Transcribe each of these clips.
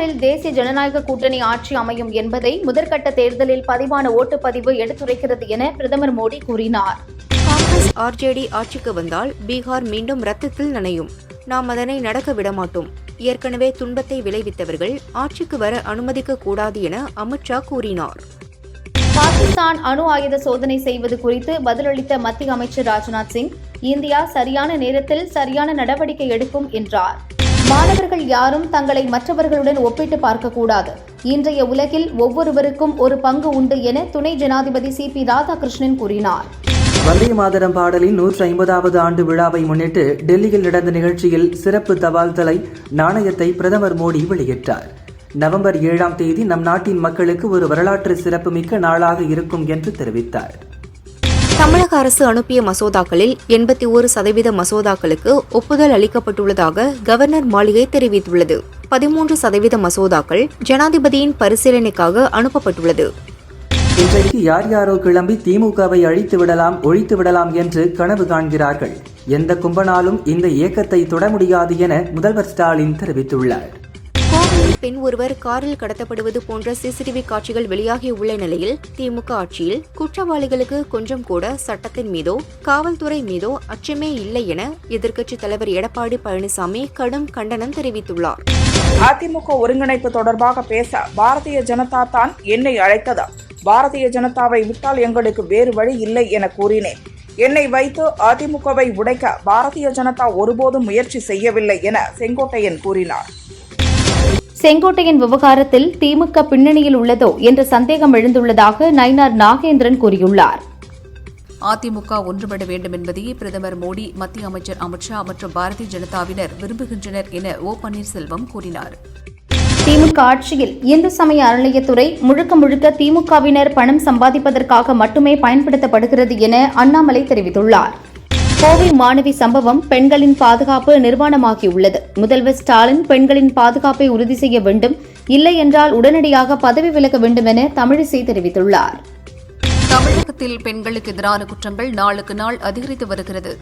பீகாரில் தேசிய ஜனநாயக கூட்டணி ஆட்சி அமையும் என்பதை முதற்கட்ட தேர்தலில் பதிவான ஓட்டுப்பதிவு எடுத்துரைக்கிறது என பிரதமர் மோடி கூறினார். காங்கிரஸ் ஆர்ஜேடி ஆட்சிக்கு வந்தால் பீகார் மீண்டும் ரத்தத்தில் நனையும். நாம் அதனை நடக்க விடமாட்டோம். ஏற்கனவே துன்பத்தை விளைவித்தவர்கள் ஆட்சிக்கு வர அனுமதிக்க கூடாது என அமித்ஷா கூறினார். பாகிஸ்தான் அணு ஆயுத சோதனை செய்வது குறித்து பதிலளித்த மத்திய அமைச்சர் ராஜ்நாத் சிங், இந்தியா சரியான நேரத்தில் சரியான நடவடிக்கை எடுக்கும் என்றார். மாணவர்கள் யாரும் தங்களை மற்றவர்களுடன் ஒப்பிட்டு பார்க்கக்கூடாது. இன்றைய உலகில் ஒவ்வொருவருக்கும் ஒரு பங்கு உண்டு என துணை ஜனாதிபதி CP ராதாகிருஷ்ணன் கூறினார். வந்தே மாதரம் பாடலின் 150வது ஆண்டு விழாவை முன்னிட்டு டெல்லியில் நடந்த நிகழ்ச்சியில் சிறப்பு தபால் தலை நாணயத்தை பிரதமர் மோடி வெளியிட்டார். நவம்பர் 7ஆம் தேதி நம் நாட்டின் மக்களுக்கு ஒரு வரலாற்று சிறப்புமிக்க நாளாக இருக்கும் என்று தெரிவித்தார். தமிழக அரசு அனுப்பிய மசோதாக்களில் 81% மசோதாக்களுக்கு ஒப்புதல் அளிக்கப்பட்டுள்ளதாக கவர்னர் மாளிகை தெரிவித்துள்ளது. 13% மசோதாக்கள் ஜனாதிபதியின் பரிசீலனைக்காக அனுப்பப்பட்டுள்ளது. இன்றைக்கு யார் யாரோ கிளம்பி திமுகவை அழித்து விடலாம், ஒழித்து விடலாம் என்று கனவு காண்கிறார்கள். எந்த கும்பனாலும் இந்த இயக்கத்தை தொட முடியாது என முதல்வர் ஸ்டாலின் தெரிவித்துள்ளார். கோவையில் பெண் ஒருவர் காரில் கடத்தப்படுவது போன்ற சிசிடிவி காட்சிகள் வெளியாகியுள்ள நிலையில் திமுக ஆட்சியில் குற்றவாளிகளுக்கு கொஞ்சம் கூட சட்டத்தின் மீதோ காவல்துறை மீதோ அச்சமே இல்லை என எதிர்க்கட்சித் தலைவர் எடப்பாடி பழனிசாமி கடும் கண்டனம் தெரிவித்துள்ளார். அதிமுக ஒருங்கிணைப்பு தொடர்பாக பேச பாரதிய ஜனதா தான் என்னை அழைத்தது. பாரதிய ஜனதாவை விட்டால் எங்களுக்கு வேறு வழி இல்லை என கூறினேன். என்னை வைத்து அதிமுகவை உடைக்க பாரதிய ஜனதா ஒருபோதும் முயற்சி செய்யவில்லை என செங்கோட்டையன் கூறினார். செங்கோட்டையன் விவகாரத்தில் திமுக பின்னணியில் உள்ளதோ என்ற சந்தேகம் எழுந்துள்ளதாக நயினார் நாகேந்திரன் கூறியுள்ளார். அதிமுக ஒன்றுபட வேண்டும் என்பதையே பிரதமர் மோடி, மத்திய அமைச்சர் அமித்ஷா மற்றும் பாரதிய ஜனதாவினர் விரும்புகின்றனர் என ஓ பன்னீர்செல்வம் கூறினார். திமுக ஆட்சியில் இந்து சமய அறநிலையத்துறை முழுக்க முழுக்க திமுகவினர் பணம் சம்பாதிப்பதற்காக மட்டுமே பயன்படுத்தப்படுகிறது என அண்ணாமலை தெரிவித்துள்ளார். கோவை மாணவி சம்பவம் பெண்களின் பாதுகாப்பு நிர்வாணமாகியுள்ளது. முதல்வர் ஸ்டாலின் பெண்களின் பாதுகாப்பை உறுதி செய்ய வேண்டும், இல்லை என்றால் உடனடியாக பதவி விலக வேண்டும் என தமிழிசை தெரிவித்துள்ளார். தமிழகத்தில் பெண்களுக்கு எதிரான குற்றங்கள் நாளுக்கு நாள் அதிகரித்து வருகிறது.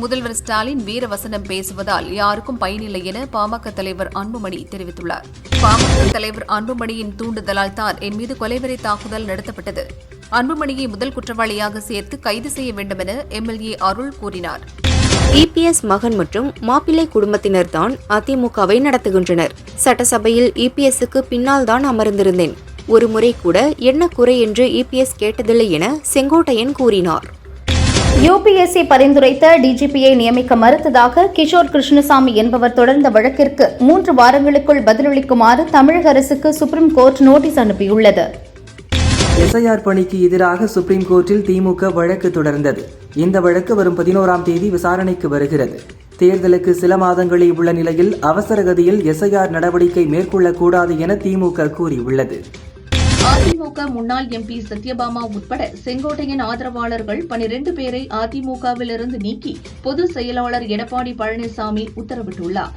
முதல்வர் ஸ்டாலின் வீரவசனம் பேசுவதால் யாருக்கும் பயனில்லை என பாமக தலைவர் அன்புமணி தெரிவித்துள்ளார். பாமக தலைவர் அன்புமணியின் தூண்டுதலால் தான் என் மீது கொலைவெறி தாக்குதல் நடத்தப்பட்டது. அன்புமணியை முதல் குற்றவாளியாக சேர்த்து கைது செய்ய வேண்டும் என MLA அருள் கூறினார். EPS மகன் மற்றும் மாப்பிள்ளை குடும்பத்தினர் தான் அதிமுகவை நடத்துகின்றனர். சட்டசபையில் EPSக்கு பின்னால் தான் அமர்ந்திருந்தேன். ஒரு முறை கூட என்ன குறை என்று EPS கேட்டதில்லை என செங்கோட்டையன் கூறினார். UPSC பரிந்துரைத்த DGPயை நியமிக்க மறுத்ததாக கிஷோர் கிருஷ்ணசாமி என்பவர் தொடர்ந்த வழக்கிற்கு 3 வாரங்களுக்குள் பதிலளிக்குமாறு தமிழக அரசுக்கு சுப்ரீம் கோர்ட் நோட்டீஸ் அனுப்பியுள்ளது. SIR பணிக்கு எதிராக சுப்ரீம் கோர்ட்டில் திமுக வழக்கு தொடர்ந்தது. இந்த வழக்கு வரும் 11ஆம் தேதி விசாரணைக்கு வருகிறது. தேர்தலுக்கு சில மாதங்களே உள்ள நிலையில் அவசர கதியில் SIR நடவடிக்கை மேற்கொள்ளக்கூடாது என திமுக கூறியுள்ளது. அதிமுக முன்னாள் MP சத்யபாமா உட்பட செங்கோட்டையன் ஆதரவாளர்கள் 12 பேரை அதிமுகவிலிருந்து நீக்கி பொதுச் செயலாளர் எடப்பாடி பழனிசாமி உத்தரவிட்டுள்ளார்.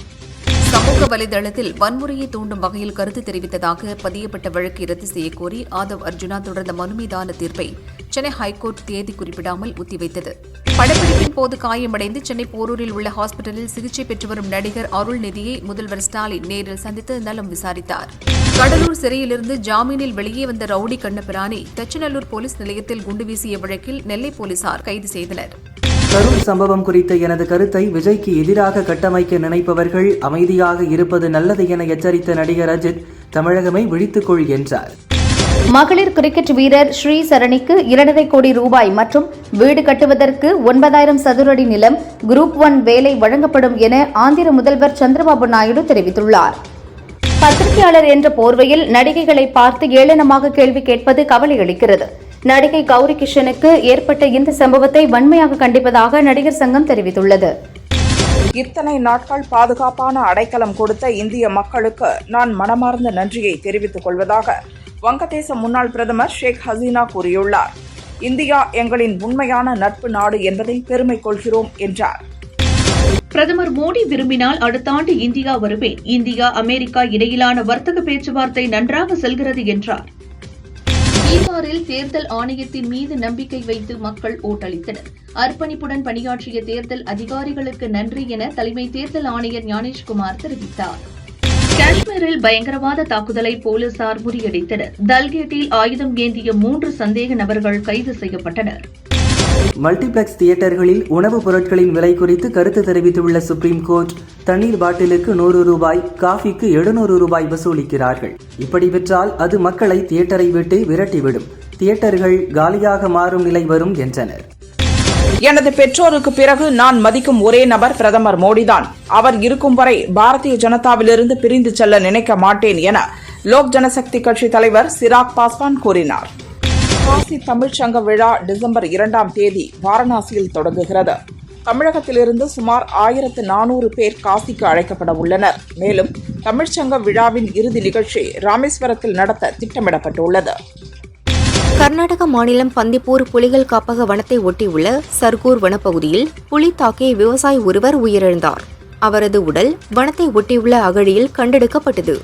சமூக வலைதளத்தில் வன்முறையை தூண்டும் வகையில் கருத்து தெரிவித்ததாக பதியப்பட்ட வழக்கை ரத்து செய்யக்கோரி ஆதவ் அர்ஜுனா தொடர்ந்த மனு மீதான தீர்ப்பை சென்னை ஹைகோர்ட் தேதி குறிப்பிடாமல் ஒத்திவைத்தது. படப்பிடிப்பின் போது காயமடைந்து சென்னை போரூரில் உள்ள ஹாஸ்பிட்டலில் சிகிச்சை பெற்று வரும் நடிகர் அருள்நிதியை முதல்வர் ஸ்டாலின் நேரில் சந்தித்து நலம் விசாரித்தார். கடலூர் சிறையிலிருந்து ஜாமீனில் வெளியே வந்த ரவுடி கண்ணபிரானை தச்சநல்லூர் போலீஸ் நிலையத்தில் குண்டு வீசிய வழக்கில் நெல்லை போலீசார் கைது செய்தனர். கரூர் சம்பவம் குறித்த எனது கருத்தை விஜய்க்கு எதிராக கட்டமைக்க நினைப்பவர்கள் அமைதியாக இருப்பது நல்லது என எச்சரித்த நடிகர் அஜித், தமிழகமே விழித்துக்கொள் என்றார். மகளிர் கிரிக்கெட் வீரர் ஸ்ரீ சரணிக்கு 2.5 கோடி ரூபாய் மற்றும் வீடு கட்டுவதற்கு 9,000 சதுர அடி நிலம் குரூப் 1 வேலை வழங்கப்படும் என ஆந்திர முதல்வர் சந்திரபாபு நாயுடு தெரிவித்துள்ளார். பத்திரிகையாளர் என்ற போர்வையில் நடிகைகளை பார்த்து ஏளனமாக கேள்வி கேட்பது கவலை அளிக்கிறது. நடிகை கௌரி கிஷனுக்கு ஏற்பட்ட இந்த சம்பவத்தை வன்மையாக கண்டிப்பதாக நடிகர் சங்கம் தெரிவித்துள்ளது. இத்தனை நாட்கள் பாதுகாப்பான அடைக்கலம் கொடுத்த இந்திய மக்களுக்கு நான் மனமார்ந்த நன்றியை தெரிவித்துக் கொள்வதாக வங்கதேச முன்னாள் பிரதமர் ஷேக் ஹசீனா கூறியுள்ளார். இந்தியா எங்களின் உண்மையான நட்பு நாடு என்பதில் பெருமை கொள்கிறோம் என்றார். பிரதமர் மோடி விரும்பினால் அடுத்த ஆண்டு இந்தியா வருவேன். இந்தியா அமெரிக்கா இடையிலான வர்த்தக பேச்சுவார்த்தை நன்றாக செல்கிறது என்றார். பீகாரில் தேர்தல் ஆணையத்தின் மீது நம்பிக்கை வைத்து மக்கள் ஓட்டளித்தனர். அர்ப்பணிப்புடன் பணியாற்றிய தேர்தல் அதிகாரிகளுக்கு நன்றி என தலைமை தேர்தல் ஆணையர் ஞானேஷ்குமார் தெரிவித்தார். காஷ்மீரில் பயங்கரவாத தாக்குதலை போலீசார் முறியடித்தனர். தல்கேட்டில் ஆயுதம் ஏந்திய 3 சந்தேக நபர்கள் கைது செய்யப்பட்டனர். மல்டிபிளெக்ஸ் தியேட்டர்களில் உணவுப் பொருட்களின் விலை குறித்து கருத்து தெரிவித்துள்ள சுப்ரீம் கோர்ட், தண்ணீர் பாட்டிலுக்கு 100 ரூபாய், காஃபிக்கு 700 ரூபாய் வசூலிக்கிறார்கள். இப்படி விற்றால் அது மக்களை தியேட்டரை விட்டு விரட்டிவிடும், தியேட்டர்கள் காலியாக மாறும் நிலை வரும் என்றனர். எனது பெற்றோருக்கு பிறகு நான் மதிக்கும் ஒரே நபர் பிரதமர் மோடிதான். அவர் இருக்கும் வரை பாரதிய ஜனதாவிலிருந்து பிரிந்து செல்ல நினைக்க மாட்டேன் என லோக் ஜனசக்தி கட்சி தலைவர் சிராக் பாஸ்வான் கூறினார். காசி தமிழ்ச்சங்க விழா டிசம்பர் 2ஆம் தேதி வாரணாசியில் தொடங்குகிறது. தமிழகத்திலிருந்து சுமார் 1400 பேர் காசிக்கு அழைக்கப்பட உள்ளனர். மேலும் தமிழ்ச்சங்க விழாவின் இறுதி நிகழ்ச்சி ராமேஸ்வரத்தில் நடத்த திட்டமிடப்பட்டுள்ளது. கர்நாடக மாநிலம் பந்திப்பூர் புலிகள் காப்பக வனத்தை ஒட்டியுள்ள சர்கூர் வனப்பகுதியில் புலி தாக்கிய விவசாயி ஒருவர் உயிரிழந்தார். அவரது உடல் வனத்தை ஒட்டியுள்ள அகழியில் கண்டெடுக்கப்பட்டது.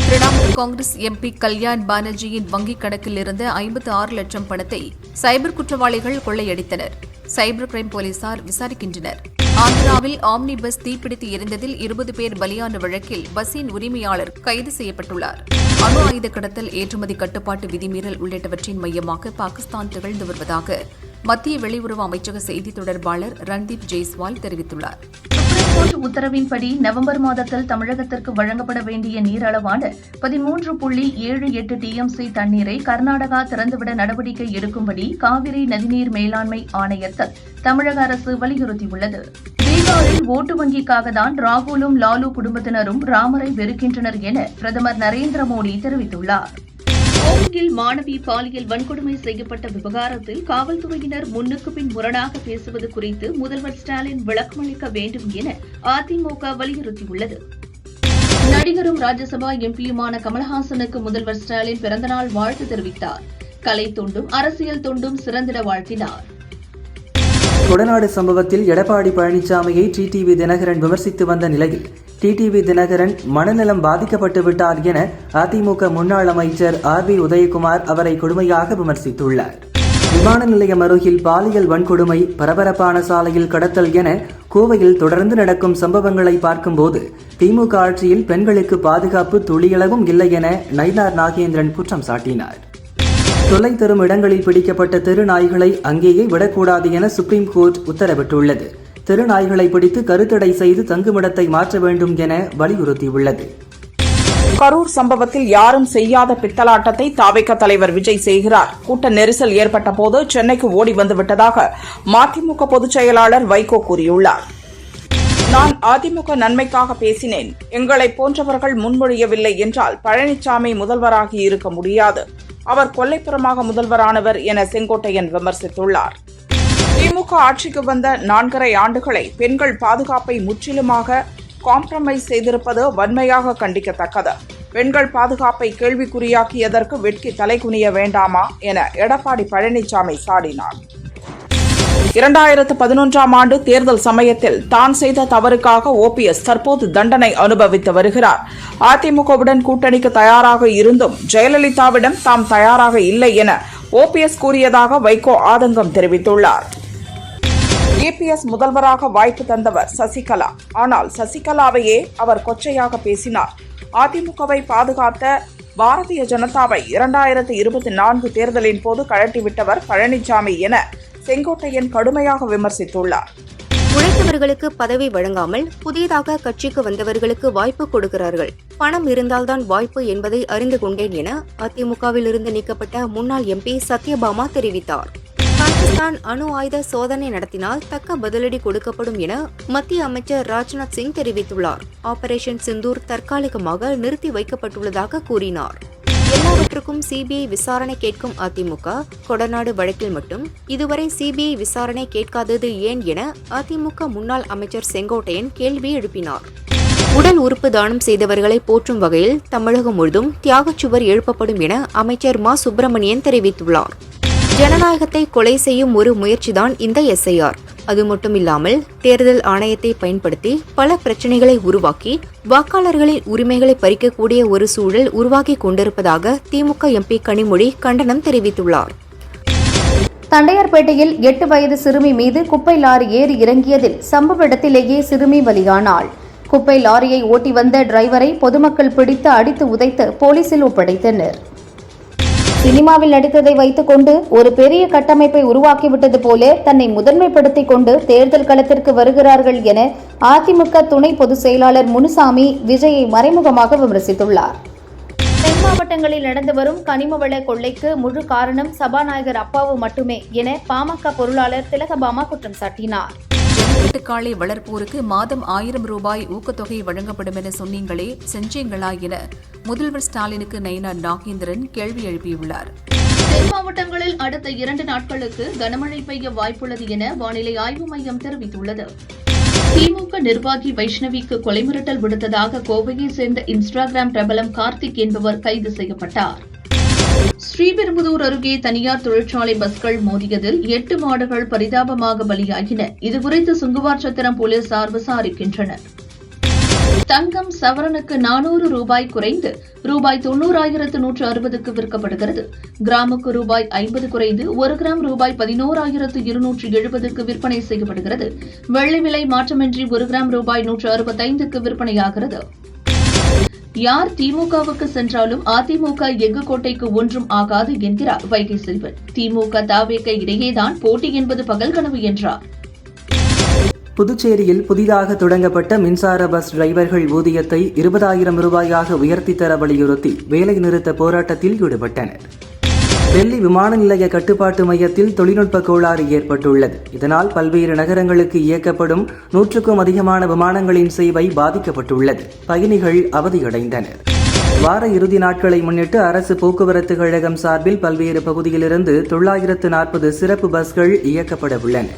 திரிணாமுல் காங்கிரஸ் எம்பி கல்யாண் பானர்ஜியின் வங்கிக் கணக்கில் இருந்த 56 லட்சம் பணத்தை சைபர் குற்றவாளிகள் கொள்ளையடித்தனர். சைபர் கிரைம் போலீசார் விசாரிக்கின்றனர். ஆந்திராவில் ஆம்னி பஸ் தீப்பிடித்து எரிந்ததில் 20 பேர் பலியான வழக்கில் பஸ்ஸின் உரிமையாளர் கைது செய்யப்பட்டுள்ளார். அணு ஆயுத கடத்தல், ஏற்றுமதி கட்டுப்பாட்டு விதிமீறல் உள்ளிட்டவற்றின் மையமாக பாகிஸ்தான் திகழ்ந்து வருவதாக மத்திய வெளியுறவு அமைச்சக செய்தி தொடர்பாளர் ரன்தீப் ஜெய்ஸ்வால் தெரிவித்துள்ளார். சுப்ரீம் கோர்ட் உத்தரவின்படி நவம்பர் மாதத்தில் தமிழகத்திற்கு வழங்கப்பட வேண்டிய நீர் அளவான 13.78 டிஎம்சி தண்ணீரை கர்நாடகா திறந்துவிட நடவடிக்கை எடுக்கும்படி காவிரி நதிநீர் மேலாண்மை ஆணையத்தில் தமிழக அரசு வலியுறுத்தியுள்ளது. பீகாரில் ஓட்டு வங்கிக்காக தான் ராகுலும் லாலு குடும்பத்தினரும் ராமரை வெறுக்கின்றனர் என பிரதமர் நரேந்திர மோடி தெரிவித்துள்ளார். கோவையில் மாணவி பாலியல் வன்கொடுமை செய்யப்பட்ட விவகாரத்தில் காவல்துறையினர் முன்னுக்கு பின் முரணாக பேசுவது குறித்து முதல்வர் ஸ்டாலின் விளக்கமளிக்க வேண்டும் என அதிமுக வலியுறுத்தியுள்ளது. நடிகரும் ராஜ்யசபா எம்பியுமான கமல்ஹாசனுக்கு முதல்வர் ஸ்டாலின் பிறந்தநாள் வாழ்த்து தெரிவித்தார். கலை தொண்டும் அரசியல் தொண்டும் சிறந்திட வாழ்த்தினார். கொடநாடு சம்பவத்தில் எடப்பாடி பழனிசாமியை டிடிவி தினகரன் விமர்சித்து வந்த நிலையில் டிடிவி தினகரன் மனநலம் பாதிக்கப்பட்டு விட்டார் என அதிமுக முன்னாள் அமைச்சர் ஆர்.பி. உதயகுமார் அவரை கொடுமையாக விமர்சித்துள்ளார். விமான நிலையம் அருகில் பாலியல் வன்கொடுமை, பரபரப்பான சாலையில் கடத்தல் என கோவையில் தொடர்ந்து நடக்கும் சம்பவங்களை பார்க்கும்போது திமுக ஆட்சியில் பெண்களுக்கு பாதுகாப்பு துளியளவும் இல்லை என நயினார் நாகேந்திரன் குற்றம் சாட்டினார். தொல்லை தரும் இடங்களில் பிடிக்கப்பட்ட தெரு நாய்களை அங்கேயே விடக்கூடாது என சுப்ரீம் கோர்ட் உத்தரவிட்டுள்ளது. தெரு நாய்களை பிடித்து கருத்தடை செய்து தங்குமிடத்தை மாற்ற வேண்டும் என வலியுறுத்தியுள்ளது. கரூர் சம்பவத்தில் யாரும் செய்யாத பித்தலாட்டத்தை தாவேக தலைவர் விஜய் செய்கிறார். கூட்ட நெரிசல் ஏற்பட்ட போது சென்னைக்கு ஓடி வந்துவிட்டதாக மதிமுக பொதுச் செயலாளர் வைகோ கூறியுள்ளார். நான் அதிமுக நன்மைக்காக பேசினேன். எங்களை போன்றவர்கள் முன்மொழியவில்லை என்றால் பழனிசாமி முதல்வராகி இருக்க முடியாது. அவர் கொல்லைப்புறமாக முதல்வரானவர் என செங்கோட்டையன் விமர்சித்துள்ளார். திமுக ஆட்சிக்கு வந்த 4.5 ஆண்டுகளை பெண்கள் பாதுகாப்பை முற்றிலுமாக காம்ப்ரமைஸ் செய்திருப்பது வன்மையாக கண்டிக்கத்தக்கது. பெண்கள் பாதுகாப்பை கேள்விக்குறியாக்கியதற்கு வெட்கி தலைகுனிய வேண்டாமா என எடப்பாடி பழனிசாமி சாடினார். 2011ஆம் ஆண்டு தேர்தல் சமயத்தில் தான் செய்த தவறுக்காக ஓபிஎஸ் தற்போது தண்டனை அனுபவித்து வருகிறார். அதிமுகவுடன் கூட்டணிக்கு தயாராக இருந்தும் ஜெயலலிதாவிடம் தாம் தயாராக இல்லை என ஓபிஎஸ் கூறியதாக வைகோ ஆதங்கம் தெரிவித்துள்ளார். இபிஎஸ் முதல்வராக வாய்ப்பு தந்தவர் சசிகலா. ஆனால் சசிகலாவையே அவர் கொச்சையாக பேசினார். அதிமுகவை பாதுகாத்த பாரதிய ஜனதாவை 2024 தேர்தலின் போது கழட்டிவிட்டவர் பழனிசாமி என செங்கோட்டையன் கடுமையாக விமர்சித்துள்ளார். உழைத்தவர்களுக்கு பதவி வழங்காமல் புதியதாக கட்சிக்கு வந்தவர்களுக்கு வாய்ப்பு கொடுக்கிறார்கள். பணம் இருந்தால்தான் வாய்ப்பு என்பதை அறிந்து கொண்டேன் என அதிமுகவில் இருந்து நீக்கப்பட்ட முன்னாள் எம்பி சத்யபாமா தெரிவித்தார். பாகிஸ்தான் அணு ஆயுத சோதனை நடத்தினால் தக்க பதிலடி கொடுக்கப்படும் என மத்திய அமைச்சர் ராஜ்நாத் சிங் தெரிவித்துள்ளார். ஆபரேஷன் சிந்தூர் தற்காலிகமாக நிறுத்தி வைக்கப்பட்டுள்ளதாக கூறினார். எல்லாவற்றுக்கும் சிபிஐ விசாரணை கேட்கும் அதிமுக கொடநாடு வழக்கில் மட்டும் இதுவரை சிபிஐ விசாரணை கேட்காதது ஏன் என அதிமுக முன்னாள் அமைச்சர் செங்கோட்டையன் கேள்வி எழுப்பினார். உடல் உறுப்பு தானம் செய்தவர்களை போற்றும் வகையில் தமிழகம் முழுதும் தியாகச்சுவர் எழுப்பப்படும் என அமைச்சர் மா சுப்பிரமணியன் தெரிவித்துள்ளார். ஜனநாயகத்தை கொலை செய்யும் ஒரு முயற்சிதான் இந்த எஸ்ஐஆர். அது மட்டுமில்லாமல் தேர்தல் ஆணையத்தை பயன்படுத்தி பல பிரச்சனைகளை உருவாக்கி வாக்காளர்களின் உரிமைகளை பறிக்கக்கூடிய ஒரு சூழல் உருவாகி கொண்டிருப்பதாக திமுக எம்பி கனிமொழி கண்டனம் தெரிவித்துள்ளார். தண்டையார்பேட்டையில் 8 வயது சிறுமி மீது குப்பை லாரி ஏறி இறங்கியதில் சம்பவ இடத்திலேயே சிறுமி பலியானாள். குப்பை லாரியை ஓட்டி வந்த டிரைவரை பொதுமக்கள் பிடித்து அடித்து உதைத்து போலீசில் ஒப்படைத்தனர். சினிமாவில் நடித்ததை வைத்துக் கொண்டு ஒரு பெரிய கட்டமைப்பை உருவாக்கிவிட்டது போல தன்னை முதன்மைப்படுத்திக் கொண்டு தேர்தல் களத்திற்கு வருகிறார்கள் என அதிமுக துணை பொதுச் செயலாளர் முனுசாமி விஜயை மறைமுகமாக விமர்சித்துள்ளார். தென் மாவட்டங்களில் நடந்து வரும் கனிமவள கொள்ளைக்கு முழு காரணம் சபாநாயகர் அப்பாவு மட்டுமே என பாமக பொருளாளர் திலகபாமா குற்றம் சாட்டினார். ஜல்லிக்கட்டுக்காளை வளர்ப்போருக்கு மாதம் 1000 ரூபாய் ஊக்கத்தொகை வழங்கப்படும் என சொன்னீங்களே, செஞ்சீங்களா என முதல்வர் ஸ்டாலினுக்கு நயினார் நாகேந்திரன் கேள்வி எழுப்பியுள்ளார். தென் மாவட்டங்களில் அடுத்த 2 நாட்களுக்கு கனமழை பெய்ய வாய்ப்புள்ளது என வானிலை ஆய்வு மையம் தெரிவித்துள்ளது. திமுக நிர்வாகி வைஷ்ணவிக்கு கொலை மிரட்டல் விடுத்ததாக கோவையை சேர்ந்த இன்ஸ்டாகிராம் பிரபலம் கார்த்திக் என்பவர் கைது செய்யப்பட்டார். ஸ்ரீபெரும்புதூர் அருகே தனியார் தொழிற்சாலை பஸ்கள் மோதியதில் 8 மாடுகள் பரிதாபமாக பலியாகின. இதுகுறித்து சுங்குவார் சத்திரம் போலீசார் விசாரிக்கின்றனர். தங்கம் சவரனுக்கு 400 ரூபாய் குறைந்து ரூபாய் 90,160க்கு விற்கப்படுகிறது. கிராமுக்கு ரூபாய் 50 குறைந்து 1 கிராம் ரூபாய் 11,270க்கு விற்பனை செய்யப்படுகிறது. வெள்ளி விலை மாற்றமின்றி 1 கிராம் ரூபாய் 165க்கு விற்பனையாகிறது. யார் திமுகவுக்கு சென்றாலும் அதிமுக எஃகு கோட்டைக்கு ஒன்றும் ஆகாது என்கிறார் வைகை செல்வன். திமுக தவேக இடையேதான் போட்டி என்பது பகல் கனவு என்றார். புதுச்சேரியில் புதிதாக தொடங்கப்பட்ட மின்சார பஸ் டிரைவர்கள் ஊதியத்தை 20,000 ரூபாயாக உயர்த்தி தர வலியுறுத்தி வேலைநிறுத்த போராட்டத்தில் ஈடுபட்டனர். டெல்லி விமான நிலைய கட்டுப்பாட்டு மையத்தில் தொழில்நுட்ப கோளாறு ஏற்பட்டுள்ளது. இதனால் பல்வேறு நகரங்களுக்கு இயக்கப்படும் 100க்கும் அதிகமான விமானங்களின் சேவை பாதிக்கப்பட்டுள்ளது. பயணிகள் அவதியடைந்தனர். வார இறுதி நாட்களை முன்னிட்டு அரசு போக்குவரத்து கழகம் சார்பில் பல்வேறு பகுதியிலிருந்து 940 சிறப்பு பஸ்கள் இயக்கப்பட உள்ளன.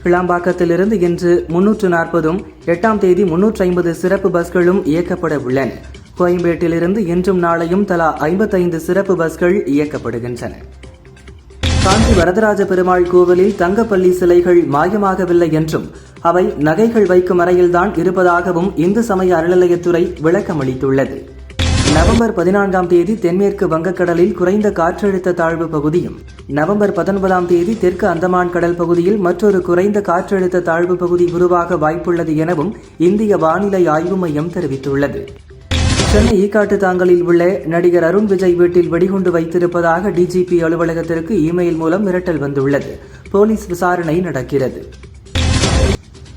கிளாம்பாக்கத்திலிருந்து இன்று 340ம் 8ஆம் தேதி 350 சிறப்பு பஸ்களும் இயக்கப்பட உள்ளன. கோயம்பேட்டிலிருந்து இன்றும் நாளையும் தலா 55 சிறப்பு பஸ்கள் இயக்கப்படுகின்றன. காஞ்சி வரதராஜ பெருமாள் கோவிலில் தங்கப்பள்ளி சிலைகள் மாயமாகவில்லை என்றும் அவை நகைகள் வைக்கும் அறையில்தான் இருப்பதாகவும் இந்து சமய அறநிலையத்துறை விளக்கமளித்துள்ளது. நவம்பர் 14ஆம் தேதி தென்மேற்கு வங்கக்கடலில் குறைந்த காற்றழுத்த தாழ்வு பகுதியும், நவம்பர் 19ஆம் தேதி தெற்கு அந்தமான் கடல் பகுதியில் மற்றொரு குறைந்த காற்றழுத்த தாழ்வு பகுதி உருவாக வாய்ப்புள்ளது எனவும் இந்திய வானிலை ஆய்வு மையம் தெரிவித்துள்ளது. சென்னை ஈக்காட்டு தாங்கலில் உள்ள நடிகர் அருண் விஜய் வீட்டில் வெடிகுண்டு வைத்திருப்பதாக டிஜிபி அலுவலகத்திற்கு இமெயில் மூலம் மிரட்டல் வந்துள்ளது. போலீஸ் விசாரணை நடக்கிறது.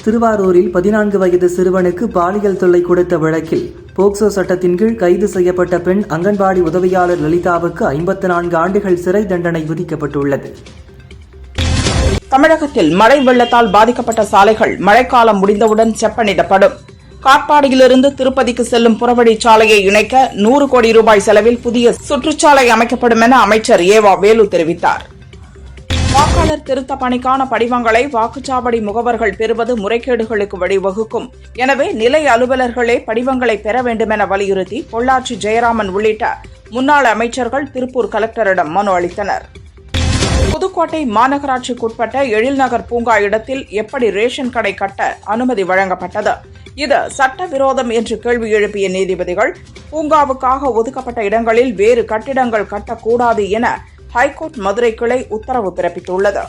திருவாரூரில் 14 வயது சிறுவனுக்கு பாலியல் தொல்லை கொடுத்த வழக்கில் போக்சோ சட்டத்தின் கீழ் கைது செய்யப்பட்ட பெண் அங்கன்வாடி உதவியாளர் லலிதாவுக்கு 54 ஆண்டுகள் சிறை தண்டனை விதிக்கப்பட்டுள்ளது. தமிழகத்தில் மழை வெள்ளத்தால் பாதிக்கப்பட்ட சாலைகள் மழைக்காலம் முடிந்தவுடன் செப்பனிடப்படும். காட்பாடியிலிருந்து திருப்பதிக்கு செல்லும் புறவழிச்சாலையை இணைக்க 100 கோடி ரூபாய் செலவில் புதிய சுற்றுச்சாலை அமைக்கப்படும் என அமைச்சர் ஏவா வேலு தெரிவித்தார். வாக்காளர் திருத்த பணிக்கான படிவங்களை வாக்குச்சாவடி முகவர்கள் பெறுவது முறைகேடுகளுக்கு வழிவகுக்கும். எனவே நிலை அலுவலர்களே படிவங்களை பெற வேண்டும் என வலியுறுத்தி பொள்ளாச்சி ஜெயராமன் உள்ளிட்ட முன்னாள் அமைச்சர்கள் திருப்பூர் கலெக்டரிடம் மனு அளித்தனர். புதுக்கோட்டை மாநகராட்சிக்குட்பட்ட எழில்நகர் பூங்கா இடத்தில் எப்படி ரேஷன் கடை கட்ட அனுமதி வழங்கப்பட்டது? இது சட்டவிரோதம் என்று கேள்வி எழுப்பிய நீதிபதிகள் பூங்காவுக்காக ஒதுக்கப்பட்ட இடங்களில் வேறு கட்டிடங்கள் கட்டக்கூடாது என ஹைகோர்ட் மதுரை கிளை உத்தரவு பிறப்பித்துள்ளது.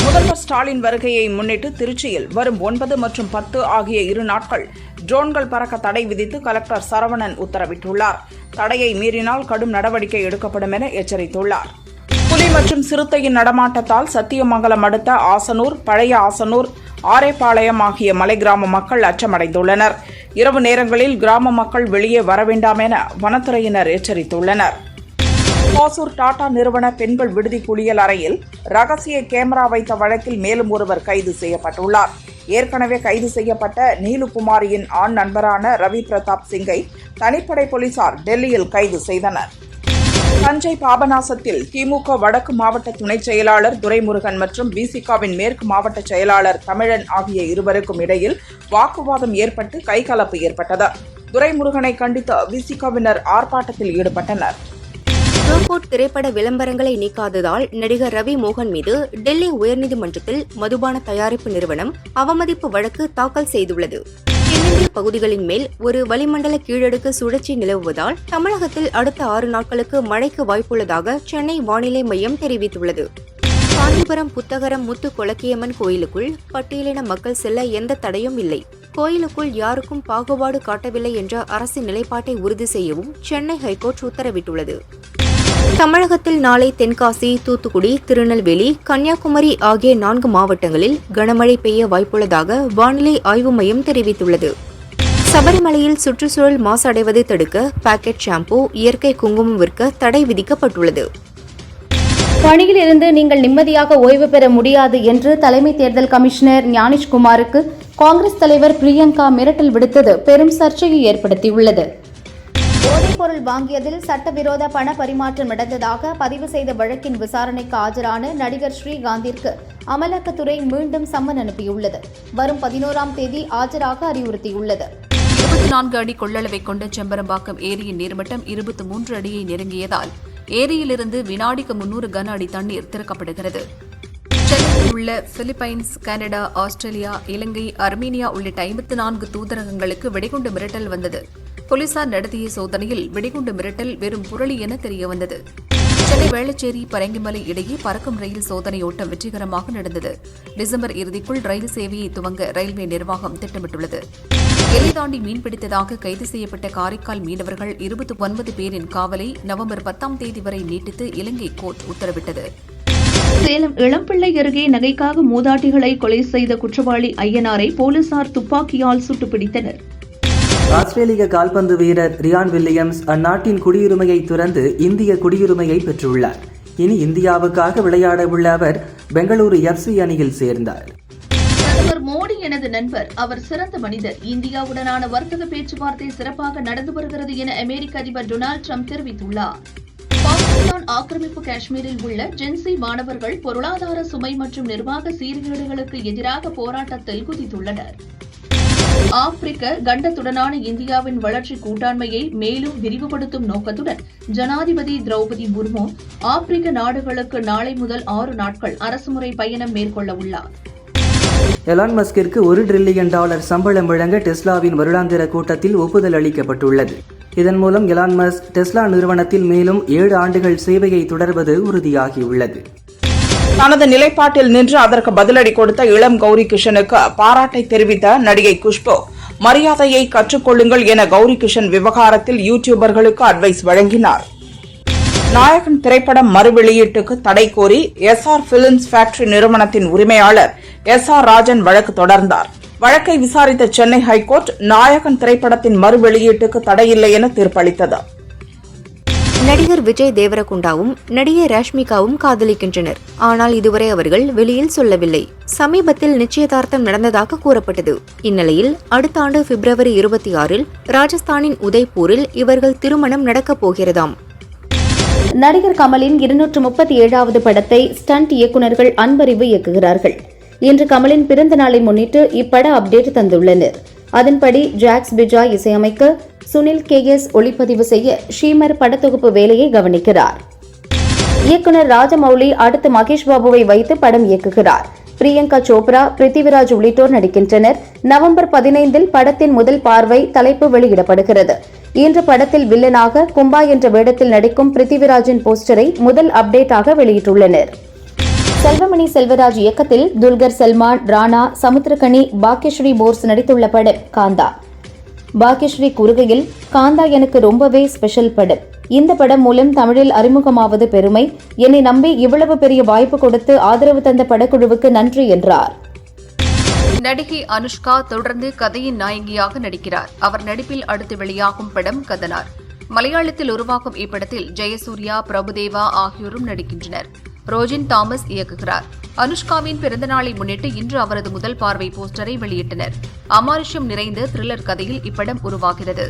முதல்வர் ஸ்டாலின் வருகையை முன்னிட்டு திருச்சியில் வரும் 9 மற்றும் 10 ஆகிய 2 நாட்கள் ட்ரோன்கள் பறக்க தடை விதித்து கலெக்டர் சரவணன் உத்தரவிட்டுள்ளார். தடையை மீறினால் கடும் நடவடிக்கை எடுக்கப்படும் என எச்சரித்துள்ளார். புலி மற்றும் சிறுத்தையின் நடமாட்டத்தால் சத்தியமங்கலம் அடுத்த ஆசனூர், பழைய ஆசனூர், ஆரைப்பாளையம் ஆகிய மலை கிராம மக்கள் அச்சமடைந்துள்ளனர். இரவு நேரங்களில் கிராம மக்கள் வெளியே வர வேண்டாம் என வனத்துறையினர் எச்சரித்துள்ளனர். ஓசூர் டாடா நிறுவன பெண்கள் விடுதி குளியல் அறையில் ரகசிய கேமரா வைத்த வழக்கில் மேலும் ஒருவர் கைது செய்யப்பட்டுள்ளார். ஏற்கனவே கைது செய்யப்பட்ட நீலுகுமாரியின் ஆண் நண்பரான ரவி பிரதாப் சிங்கை தனிப்படை போலீசார் டெல்லியில் கைது செய்தனர். தஞ்சை பாபநாசத்தில் திமுக வடக்கு மாவட்ட துணைச் செயலாளர் துரைமுருகன் மற்றும் விசிகாவின் மேற்கு மாவட்ட செயலாளர் தமிழன் ஆகிய இருவருக்கும் இடையில் வாக்குவாதம் ஏற்பட்டு கைகலப்பு ஏற்பட்டது. துரைமுருகனை கண்டித்து விசிகாவினர் ஆர்ப்பாட்டத்தில் ஈடுபட்டனர். ரோபோட் திரைப்பட விளம்பரங்களை நீக்காததால் நடிகர் ரவி மோகன் மீது டெல்லி உயர்நீதிமன்றத்தில் மதுபான தயாரிப்பு நிறுவனம் அவமதிப்பு வழக்கு தாக்கல் செய்துள்ளது. தென்னிந்திய பகுதிகளின் மேல் ஒரு வளிமண்டல கீழடுக்கு சுழற்சி நிலவுவதால் தமிழகத்தில் அடுத்த 6 நாட்களுக்கு மழைக்கு வாய்ப்புள்ளதாக சென்னை வானிலை மையம் தெரிவித்துள்ளது. காஞ்சிபுரம் புத்தகரம் முத்து கொலக்கியம்மன் கோயிலுக்குள் பட்டியலின மக்கள் செல்ல எந்த தடையும் இல்லை. கோயிலுக்குள் யாருக்கும் பாகுபாடு காட்டவில்லை என்ற அரசின் நிலைப்பாட்டை உறுதி செய்யவும் சென்னை ஹைகோர்ட் உத்தரவிட்டுள்ளது. தமிழகத்தில் நாளை தென்காசி, தூத்துக்குடி, திருநெல்வேலி, கன்னியாகுமரி ஆகிய 4 மாவட்டங்களில் கனமழை பெய்ய வாய்ப்புள்ளதாக வானிலை ஆய்வு மையம் தெரிவித்துள்ளது. சபரிமலையில் சுற்றுச்சூழல் மாசு அடைவதை தடுக்க பாக்கெட் ஷாம்பூ, இயற்கை குங்குமம் விற்க தடை விதிக்கப்பட்டுள்ளது. பணியில் இருந்து நீங்கள் நிம்மதியாக ஓய்வு பெற முடியாது என்று தலைமை தேர்தல் கமிஷனர் ஞானேஷ்குமாருக்கு காங்கிரஸ் தலைவர் பிரியங்கா மிரட்டல் விடுத்தது பெரும் சர்ச்சையை ஏற்படுத்தியுள்ளது. போதைப்பொருள் வாங்கியதில் சட்டவிரோத பண பரிமாற்றம் நடந்ததாக பதிவு செய்த வழக்கின் விசாரணைக்கு ஆஜரான நடிகர் ஸ்ரீகாந்திற்கு அமலாக்கத்துறை மீண்டும் சம்மன் அனுப்பியுள்ளது. வரும் 11ஆம் தேதி ஆஜராக அறிவுறுத்தியுள்ளது. 24 அடி கொள்ளளவை கொண்ட செம்பரம்பாக்கம் ஏரியின் நீர்மட்டம் 23 அடியை நெருங்கியதால் ஏரியிலிருந்து வினாடிக்கு 300 கன அடி தண்ணீர் திறக்கப்படுகிறது. சென்னையில் உள்ள பிலிப்பைன்ஸ், கனடா, ஆஸ்திரேலியா, இலங்கை, அர்மீனியா உள்ளிட்ட 54 தூதரகங்களுக்கு வெடிகுண்டு மிரட்டல் வந்தது. போலீசார் நடத்திய சோதனையில் வெடிகுண்டு மிரட்டல் வெறும் புரளி என தெரியவந்தது. சென்னை வேளச்சேரி, பரங்கிமலை இடையே பறக்கும் ரயில் சோதனை ஓட்டம் வெற்றிகரமாக நடந்தது. டிசம்பர் இறுதிக்குள் ரயில் சேவையை துவங்க ரயில்வே நிர்வாகம் திட்டமிட்டுள்ளது. எல்லை தாண்டி மீன்பிடித்ததாக கைது செய்யப்பட்ட காரைக்கால் மீனவர்கள் 29 பேரின் காவலை நவம்பர் 10ஆம் தேதி வரை நீட்டித்து இலங்கை கோர்ட் உத்தரவிட்டது. சேலம் இளம்பிள்ளை அருகே நகைக்காக மூதாட்டிகளை கொலை செய்த குற்றவாளி ஐயனாரை போலீசார் துப்பாக்கியால் சுட்டு பிடித்தனர். ஆஸ்திரேலிய கால்பந்து வீரர் ரியான் வில்லியம்ஸ் அந்நாட்டின் குடியுரிமையை துறந்து இந்திய குடியுரிமையை பெற்றுள்ளார். இனி இந்தியாவுக்காக விளையாட உள்ள அவர் பெங்களூரு FC அணியில் சேர்ந்தார். பிரதமர் மோடி எனது நண்பர், அவர் சிறந்த மனிதர். இந்தியாவுடனான வர்த்தக பேச்சுவார்த்தை சிறப்பாக நடந்து வருகிறது என அமெரிக்க அதிபர் டொனால்டு ட்ரம்ப் தெரிவித்துள்ளார். பாகிஸ்தான் ஆக்கிரமிப்பு காஷ்மீரில் உள்ள ஜென்சி மாணவர்கள் பொருளாதார சுமை மற்றும் நிர்வாக சீர்கேடுகளுக்கு எதிராக போராட்டத்தில் குதித்துள்ளனர். ஆப்பிரிக்க கண்டத்துடனான இந்தியாவின் வளர்ச்சி கூட்டாண்மையை மேலும் விரிவுபடுத்தும் நோக்கத்துடன் ஜனாதிபதி திரௌபதி முர்மு ஆப்பிரிக்க நாடுகளுக்கு நாளை முதல் 6 நாட்கள் அரசுமுறை பயணம் மேற்கொள்ள உள்ளார். எலான் மஸ்கிற்கு $1 டிரில்லியன் சம்பளம் வழங்க டெஸ்லாவின் வருடாந்திர கூட்டத்தில் ஒப்புதல் அளிக்கப்பட்டுள்ளது. இதன் மூலம் எலான் மஸ்க் டெஸ்லா நிறுவனத்தில் மேலும் 7 ஆண்டுகள் சேவையை தொடர்வது உறுதியாகியுள்ளது. தனது நிலைப்பாட்டில் நின்று அதற்கு பதிலடி கொடுத்த இளம் கௌரி கிஷனுக்கு பாராட்டை தெரிவித்த நடிகை குஷ்பு, மரியாதையை கற்றுக்கொள்ளுங்கள் என கௌரி கிஷன் விவகாரத்தில் யூடியூபர்களுக்கு அட்வைஸ் வழங்கினார். நாயகன் திரைப்படம் மறுவெளியீட்டுக்கு தடை கோரி SR பிலிம்ஸ் ஃபேக்டரி நிறுவனத்தின் உரிமையாளர் SR ராஜன் வழக்கு தொடர்ந்தார். வழக்கை விசாரித்த சென்னை ஹைகோர்ட் நாயகன் திரைப்படத்தின் மறுவெளியீட்டுக்கு தடையில்லை என தீர்ப்பளித்தது. நடிகர் விஜய் தேவரகுண்டாவும் நடிகை ராஷ்மிகாவும் காதலிக்கின்றனர். ஆனால் இதுவரை அவர்கள் வெளியில் சொல்லவில்லை. சமீபத்தில் நிச்சயதார்த்தம் நடந்ததாக கூறப்பட்டது. இந்நிலையில் அடுத்த ஆண்டு பிப்ரவரி 26 ராஜஸ்தானின் உதய்பூரில் இவர்கள் திருமணம் நடக்கப் போகிறதாம். நடிகர் கமலின் 237வது படத்தை ஸ்டண்ட் இயக்குநர்கள் அன்பறிவு இயக்குகிறார்கள். இன்று கமலின் பிறந்த நாளை முன்னிட்டு இப்பட அப்டேட் தந்துள்ளனர். அதன்படி ஜாக்ஸ் பிஜாய் இசையமைக்க, சுனில் KS ஒளிப்பதிவு செய்ய ஷீமர் படத்தொகுப்பு வேலையை கவனிக்கிறார். இயக்குனர் ராஜமௌலி அடுத்து மகேஷ் பாபுவை வைத்து படம் இயக்குகிறார். பிரியங்கா சோப்ரா, பிருத்திவிராஜ் உள்ளிட்டோர் நடிக்கின்றனர். நவம்பர் 15 படத்தின் முதல் பார்வை தலைப்பு வெளியிடப்படுகிறது. இன்று படத்தில் வில்லனாக கும்பா என்ற வேடத்தில் நடிக்கும் பிருத்திவிராஜின் போஸ்டரை முதல் அப்டேட்டாக வெளியிட்டுள்ளனர். செல்வமணி செல்வராஜ் இயக்கத்தில் துல்கர் சல்மான், ராணா, சமுத்திரகனி, பாக்யஸ்ரீ போர்ஸ் நடித்துள்ள படம் காந்தா. பாக்யஸ்ரீ கூறுகையில், காந்தா எனக்கு ரொம்பவே ஸ்பெஷல் படம். இந்த படம் மூலம் தமிழில் அறிமுகமாவது பெருமை. என்னை நம்பி இவ்வளவு பெரிய வாய்ப்பு கொடுத்து ஆதரவு தந்த படக்குழுவுக்கு நன்றி என்றார். நடிகை அனுஷ்கா தொடர்ந்து கதையின் நாயகியாக நடிக்கிறார். அவர் நடிப்பில் அடுத்து வெளியாகும் படம் கதனார். மலையாளத்தில் உருவாகும் இப்படத்தில் ஜெயசூர்யா, பிரபுதேவா ஆகியோரும் நடிக்கின்றனர். ரோஜின் தாமஸ் இயக்குகிறார். அனுஷ்காவின் பிறந்தநாளை முன்னிட்டு இன்று அவரது முதல் பார்வை போஸ்டரை வெளியிட்டனர். அமானுஷ்யம் நிறைந்த த்ரில்லர் கதையில் இப்படம் உருவாகிறது.